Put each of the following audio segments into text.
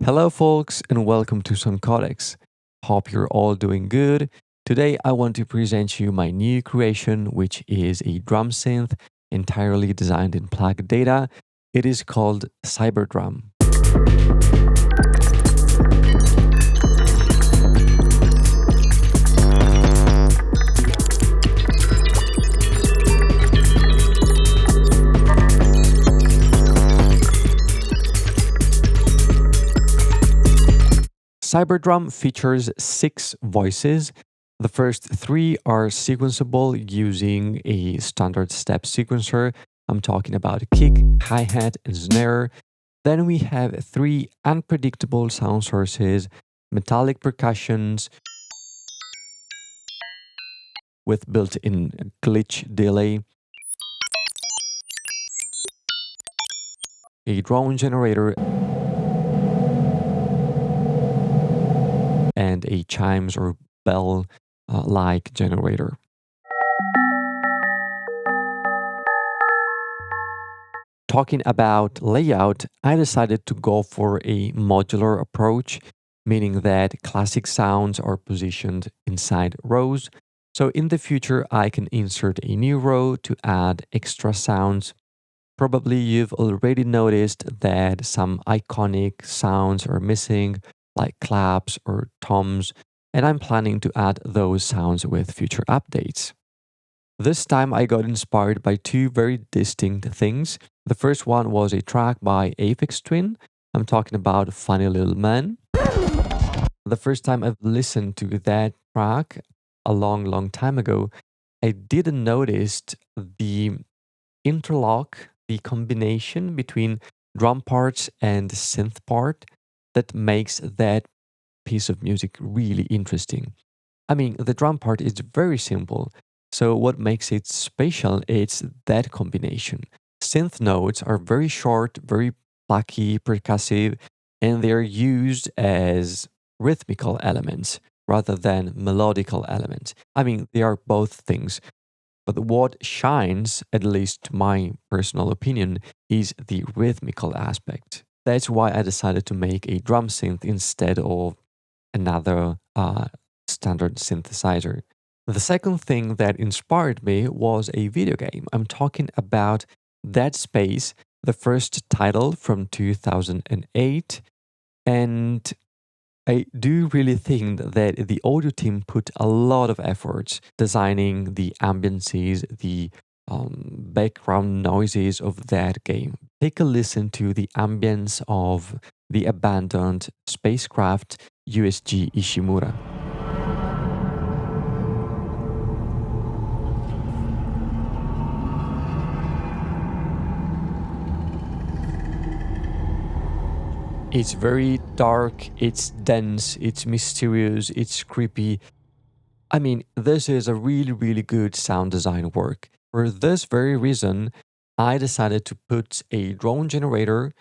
Hello, folks, and welcome to Some Codex. Hope you're all doing good. Today, I want to present you my new creation, which is a drum synth entirely designed in Plugdata. It is called Cyberdrum. Cyberdrum features 6 voices. The first 3 are sequenceable using a standard step sequencer. I'm talking about kick, hi-hat, and snare. Then we have 3 unpredictable sound sources, metallic percussions with built-in glitch delay, a drone generator, and a chimes or bell like generator. Talking about layout, I decided to go for a modular approach, meaning that classic sounds are positioned inside rows. So in the future, I can insert a new row to add extra sounds. Probably you've already noticed that some iconic sounds are missing, like claps or toms, and I'm planning to add those sounds with future updates. This time I got inspired by 2 very distinct things. The first one was a track by Aphex Twin. I'm talking about Funny Little Man. The first time I've listened to that track a long time ago, I didn't notice the interlock, the combination between drum parts and synth part that makes that piece of music really interesting. I mean, the drum part is very simple. So what makes it special is that combination. Synth notes are very short, very plucky, percussive, and they're used as rhythmical elements rather than melodical elements. I mean, they are both things. But what shines, at least my personal opinion, is the rhythmical aspect. That's why I decided to make a drum synth instead of another standard synthesizer. The second thing that inspired me was a video game. I'm talking about Dead Space, the first title from 2008. And I do really think that the audio team put a lot of efforts designing the ambiences, the background noises of that game. Take a listen to the ambience of the abandoned spacecraft USG Ishimura. It's very dark, it's dense, it's mysterious, it's creepy. I mean, this is a really good sound design work. For this very reason, I decided to put a drone generator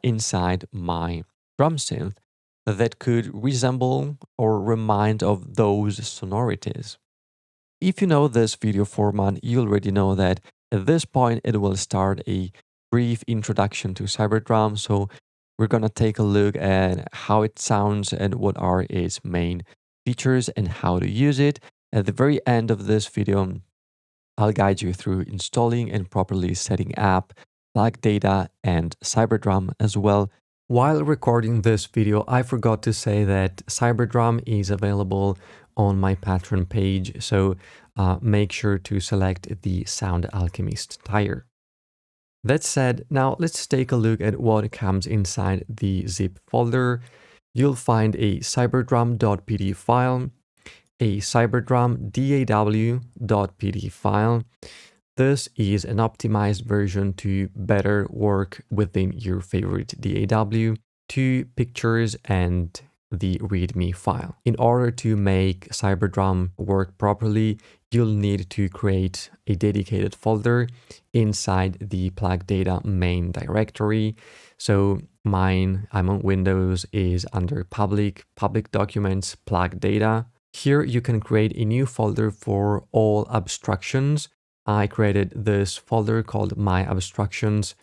inside my drum synth that could resemble or remind of those sonorities. If you know this video format, you already know that at this point it will start a brief introduction to Cyberdrum. So we're going to take a look at how it sounds and what are its main features and how to use it. At the very end of this video, I'll guide you through installing and properly setting up Plugdata and Cyberdrum as well. While recording this video, I forgot to say that Cyberdrum is available on my Patreon page, so make sure to select the Sound Alchemist tier. That said, now let's take a look at what comes inside the zip folder. You'll find a cyberdrum.pd file, a cyberdrum DAW.pd file. This is an optimized version to better work within your favorite DAW, 2 pictures, and the README file. In order to make Cyberdrum work properly, you'll need to create a dedicated folder inside the Plugdata main directory. So mine, I'm on Windows, is under public documents, Plugdata. Here you can create a new folder for all abstractions. I created this folder called My Abstractions.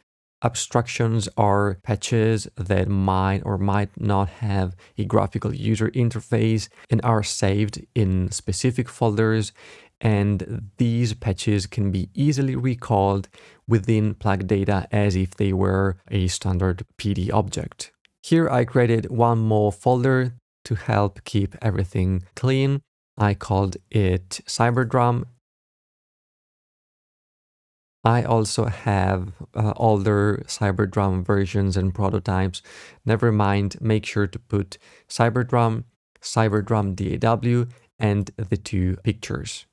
abstractions are patches that might or might not have a graphical user interface and are saved in specific folders. And these patches can be easily recalled within Plugdata as if they were a standard PD object. Here I created one more folder to help keep everything clean. I called it Cyberdrum. I also have older Cyberdrum versions and prototypes. Never mind, make sure to put Cyberdrum, Cyberdrum DAW, and the two pictures.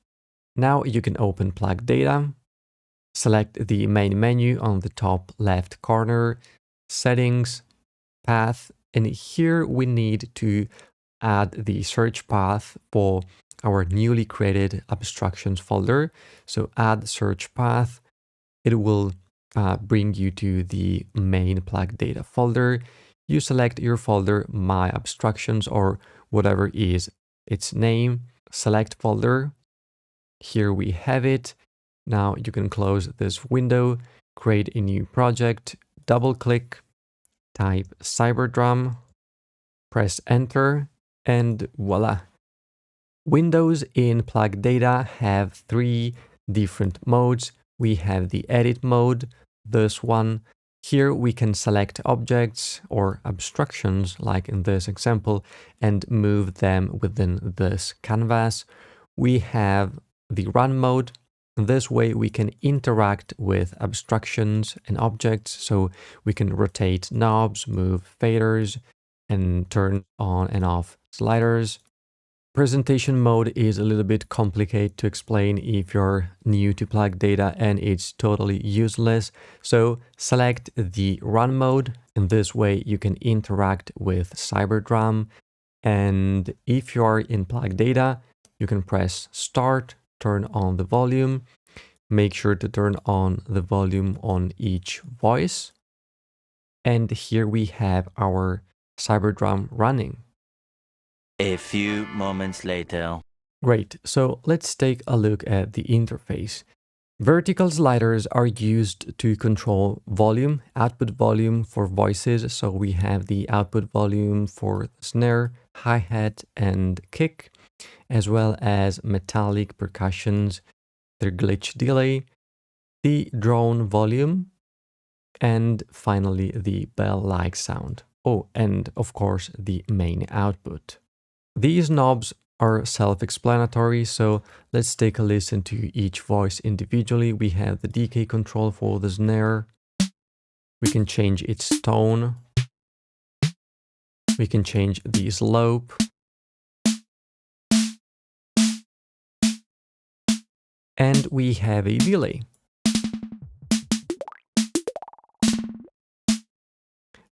Now you can open Plugdata, select the main menu on the top left corner, settings, path, and here we need to add the search path for our newly created abstractions folder. So add search path. It will bring you to the main Plugdata folder. You select your folder, My Abstractions, or whatever is its name. Select folder. Here we have it. Now you can close this window, create a new project, double click, type Cyberdrum, press enter, and voila. Windows in Plugdata have three different modes. We have the edit mode, this one. Here we can select objects or abstractions, like in this example, and move them within this canvas. We have the run mode. This way we can interact with abstractions and objects, so we can rotate knobs, move faders, and turn on and off sliders. Presentation mode is a little bit complicated to explain if you're new to Plugdata and it's totally useless. So select the run mode. In this way you can interact with Cyberdrum. And if you are in Plugdata, you can press start, turn on the volume. Make sure to turn on the volume on each voice. And here we have our Cyberdrum running. A few moments later. Great, so let's take a look at the interface. Vertical sliders are used to control volume, output volume for voices. So we have the output volume for snare, hi-hat, and kick, as well as metallic percussions, their glitch delay, the drone volume, and finally the bell-like sound. Oh, and of course the main output. These knobs are self-explanatory, so let's take a listen to each voice individually. We have the decay control for the snare. We can change its tone. We can change the slope. And we have a delay.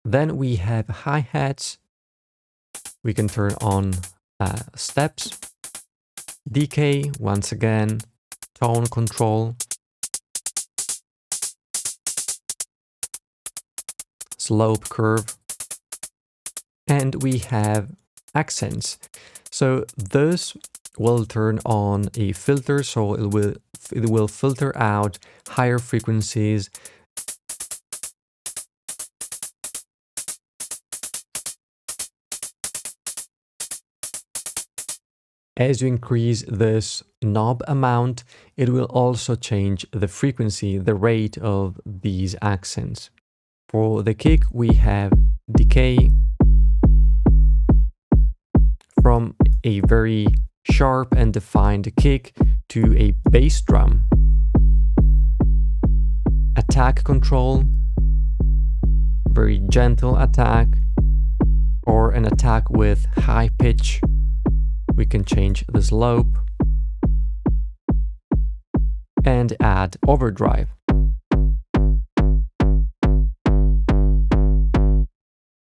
Then we have hi-hats. We can turn on steps, decay, once again, tone control, slope curve, and we have accents. So this will turn on a filter, so it will filter out higher frequencies. As you increase this knob amount, it will also change the frequency, the rate of these accents. For the kick, we have decay from a very sharp and defined kick to a bass drum. Attack control, very gentle attack, or an attack with high pitch. We can change the slope and add overdrive.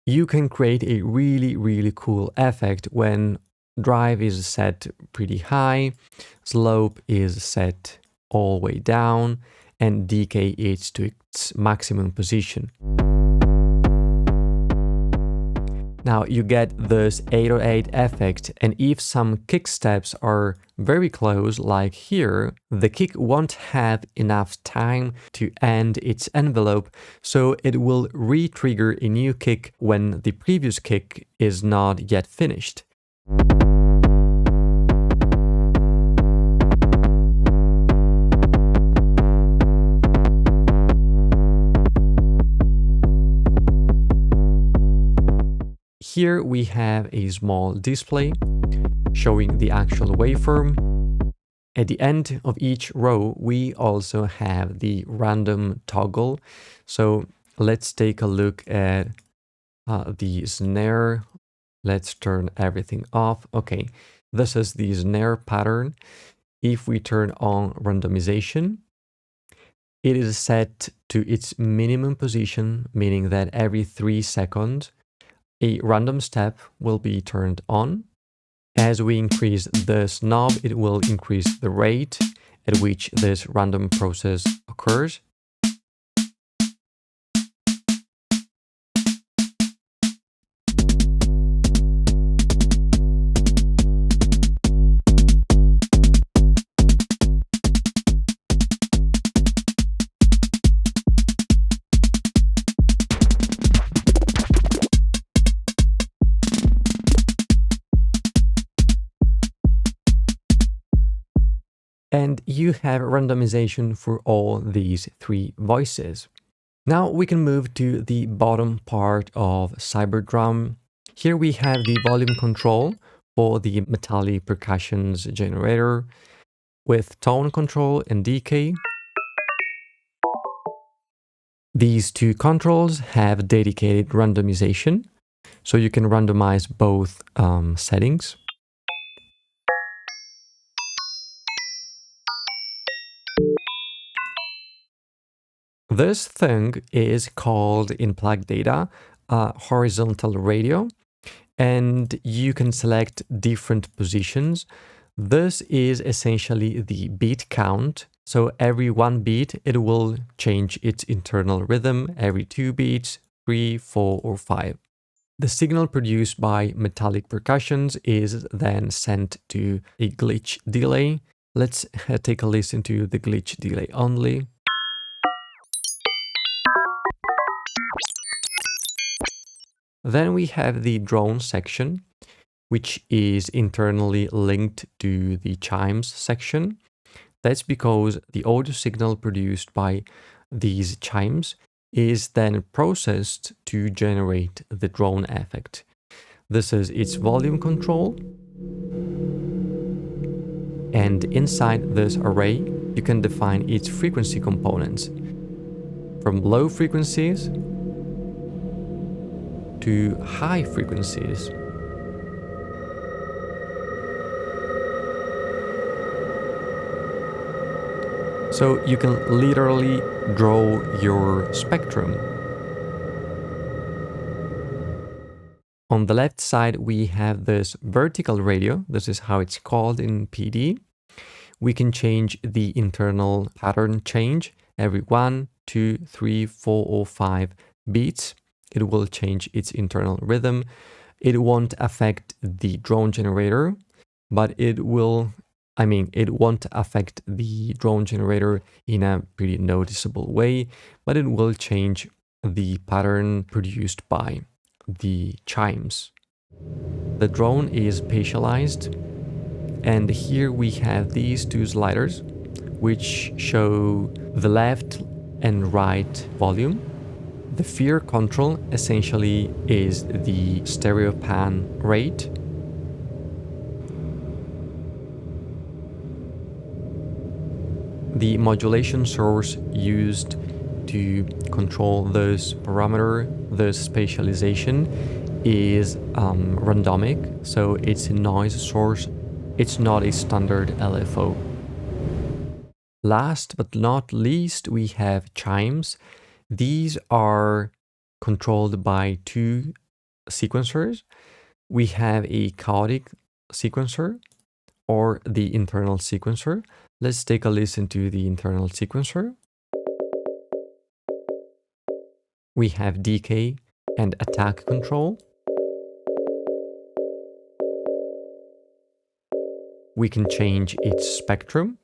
You can create a really cool effect when drive is set pretty high, slope is set all the way down, and decay is to its maximum position. Now you get this 808 effect, and if some kick steps are very close, like here, the kick won't have enough time to end its envelope, so it will re-trigger a new kick when the previous kick is not yet finished. Here we have a small display showing the actual waveform. At the end of each row, we also have the random toggle. So let's take a look at the snare. Let's turn everything off. Okay, this is the snare pattern. If we turn on randomization, it is set to its minimum position, meaning that every 3 seconds, a random step will be turned on. As we increase this knob, it will increase the rate at which this random process occurs. And you have randomization for all these 3 voices. Now we can move to the bottom part of Cyberdrum. Here we have the volume control for the metallic percussions generator with tone control and decay. These 2 controls have dedicated randomization, so you can randomize both settings. This thing is called in Plugdata horizontal radio, and you can select different positions. This is essentially the beat count. So every 1 beat, it will change its internal rhythm. Every 2 beats, 3, 4, or 5. The signal produced by metallic percussions is then sent to a glitch delay. Let's take a listen to the glitch delay only. Then we have the drone section, which is internally linked to the chimes section. That's because the audio signal produced by these chimes is then processed to generate the drone effect. This is its volume control. And inside this array, you can define its frequency components, from low frequencies to high frequencies. So you can literally draw your spectrum. On the left side, we have this vertical radio. This is how it's called in PD. We can change the internal pattern change every 1, 2, 3, 4, or 5 beats. It will change its internal rhythm. It won't affect the drone generator, but it won't affect the drone generator in a pretty noticeable way, but it will change the pattern produced by the chimes. The drone is spatialized, and here we have these 2 sliders, which show the left and right volume. The fear control essentially is the stereo pan rate. The modulation source used to control this parameter, this spatialization, is randomic, so it's a noise source. It's not a standard LFO. Last but not least, we have chimes. These are controlled by 2 sequencers. We have a chaotic sequencer or the internal sequencer. Let's take a listen to the internal sequencer. We have decay and attack control. we can change its spectrum.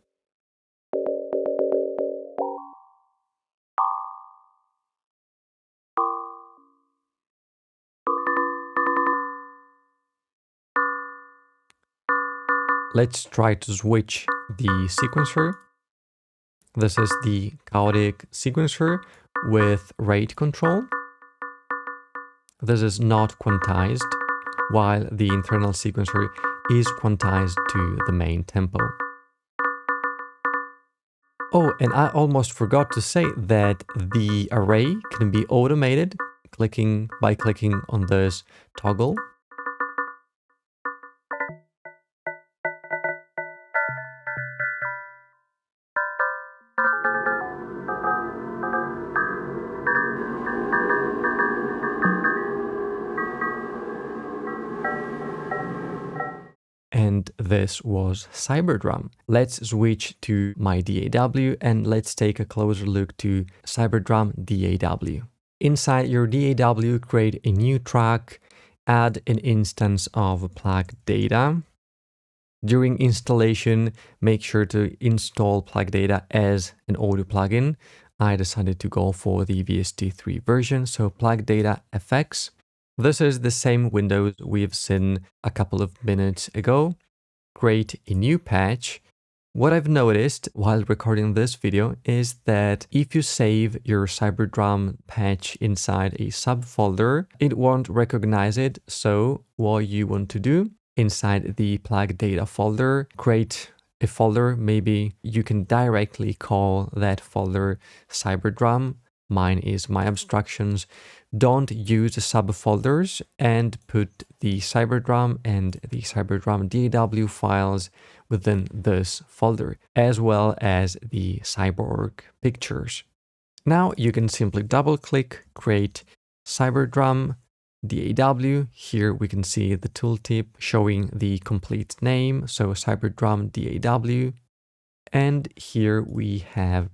Let's try to switch the sequencer. This is the chaotic sequencer with rate control. This is not quantized, while the internal sequencer is quantized to the main tempo. Oh, and I almost forgot to say that the array can be automated by clicking on this toggle. And this was Cyberdrum. Let's switch to my DAW and let's take a closer look to Cyberdrum DAW. Inside your DAW, create a new track, add an instance of Plugdata. During installation, make sure to install Plugdata as an audio plugin. I decided to go for the VST3 version, so Plugdata FX. This is the same windows we've seen a couple of minutes ago. Create a new patch. What I've noticed while recording this video is that if you save your Cyberdrum patch inside a subfolder, it won't recognize it. So what you want to do inside the Plugdata folder, create a folder. Maybe you can directly call that folder Cyberdrum. Mine is my abstractions. Don't use subfolders and put the Cyberdrum and the Cyberdrum DAW files within this folder, as well as the cyborg pictures. Now you can simply double click, create Cyberdrum DAW. Here we can see the tooltip showing the complete name, so Cyberdrum DAW. And here we have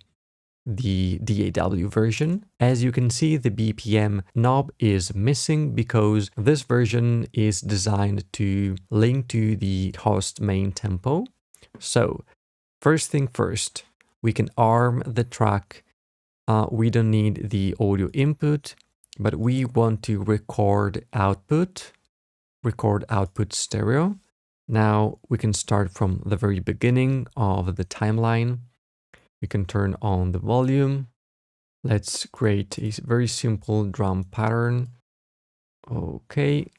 the DAW version. As you can see, the BPM knob is missing because this version is designed to link to the host main tempo. So first thing first, we can arm the track. We don't need the audio input, but we want to record output stereo. Now we can start from the very beginning of the timeline. We can turn on the volume. Let's create a very simple drum pattern. Okay.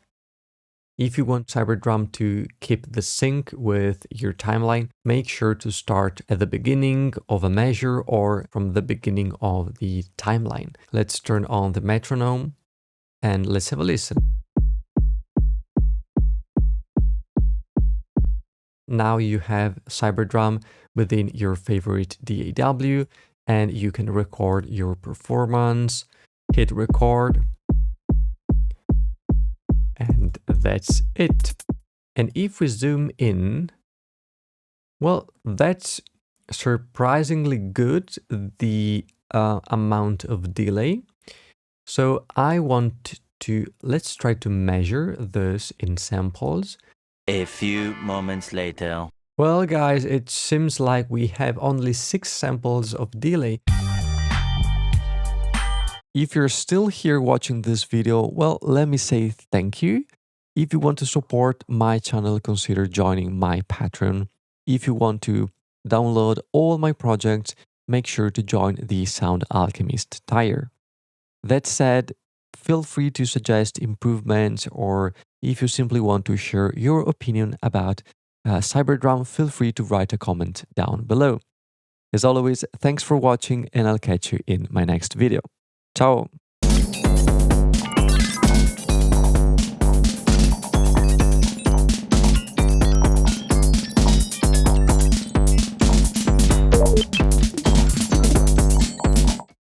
If you want Cyberdrum to keep the sync with your timeline, make sure to start at the beginning of a measure or from the beginning of the timeline. Let's turn on the metronome and let's have a listen. Now you have Cyberdrum within your favorite DAW and you can record your performance, hit record, and that's it. And if we zoom in, well, that's surprisingly good, the amount of delay. So let's try to measure this in samples. A few moments later. Well, guys, it seems like we have only 6 samples of delay. If you're still here watching this video, well, let me say thank you. If you want to support my channel, consider joining my Patreon. If you want to download all my projects, make sure to join the Sound Alchemist tier. That said, feel free to suggest improvements, or if you simply want to share your opinion about Cyberdrum, feel free to write a comment down below. As always, thanks for watching and I'll catch you in my next video. Ciao!